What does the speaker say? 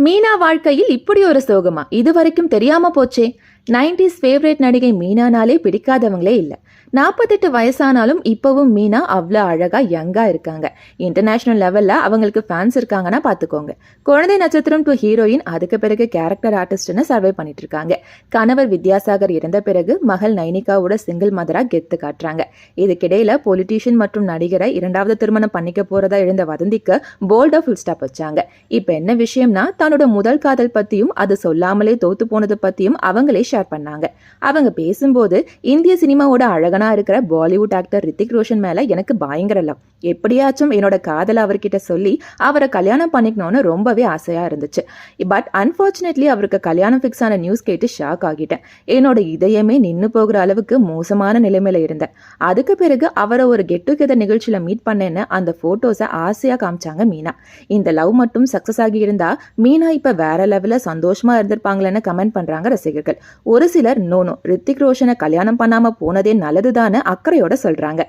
மீனா வாழ்க்கையில் இப்படி ஒரு சோகமா இது வரைக்கும் தெரியாம போச்சே. 90s ஃபேவரட் நடிகை மீனானாலே பிடிக்காதவங்களே இல்ல. 48 வயசானாலும் இப்பவும் மீனா அவ்வளோ அழகா யங்கா இருக்காங்க. இன்டர்நேஷனல் லெவல்ல அவங்களுக்கு ஃபேன்ஸ் இருக்காங்கன்னா பாத்துக்கோங்க. குழந்தை நட்சத்திரம் டு ஹீரோயின், அதுக்கு பிறகு கேரக்டர் ஆர்டிஸ்ட்னு சர்வே பண்ணிட்டு இருக்காங்க. கணவர் வித்யாசாகர் இறந்த பிறகு மகள் நைனிகாவோட சிங்கிள் மதரா கெத்து காட்டுறாங்க. இதுக்கிடையில பொலிட்டீஷியன் மற்றும் நடிகரை இரண்டாவது திருமணம் பண்ணிக்க போறதா எழுந்த வதந்திக்கு போல்டா ஃபுல் ஸ்டாப் வச்சாங்க. இப்ப என்ன விஷயம்னா, தன்னோட முதல் காதல் பத்தியும் அது சொல்லாமலே தோத்து போனது பத்தியும் அவங்களே ஷேர் பண்ணாங்க. அவங்க பேசும்போது, இந்திய சினிமாவோட அழகனா இருக்கிற பாலிவுட் ஆக்டர் ரித்திக் ரோஷன் மேல எனக்கு பயங்கர லவ். எப்படியாச்சும் என்னோட காதலை அவர்கிட்ட சொல்லி அவரை கல்யாணம் பண்ணிக்கணும்னு ரொம்பவே ஆசையா இருந்துச்சு. பட் அன்பார்ச்சுனேட்லி அவருக்கு கல்யாணம் ஃபிக்ஸ் ஆன நியூஸ் கேட்டு ஷாக் ஆகிட்டேன். என்னோட இதயமே நின்னு போகிற அளவுக்கு மோசமான நிலைமையில இருந்தேன். அதுக்கு பிறகு அவரை ஒரு கெட் டுகெதர் நிகழ்ச்சியில மீட் பண்ணேன்னு அந்த போட்டோஸை ஆசையா காமிச்சாங்க மீனா. இந்த லவ் மட்டும் சக்சஸ் ஆகி இருந்தா மீனா இப்ப வேற லெவல்ல சந்தோஷமா இருந்திருப்பாங்களேன்னு கமெண்ட் பண்றாங்க ரசிகர்கள். ஒரு சிலர் நோ ரித்திக் ரோஷனை கல்யாணம் பண்ணாம போனதே நல்லதுதான்னு அக்கறையோட சொல்றாங்க.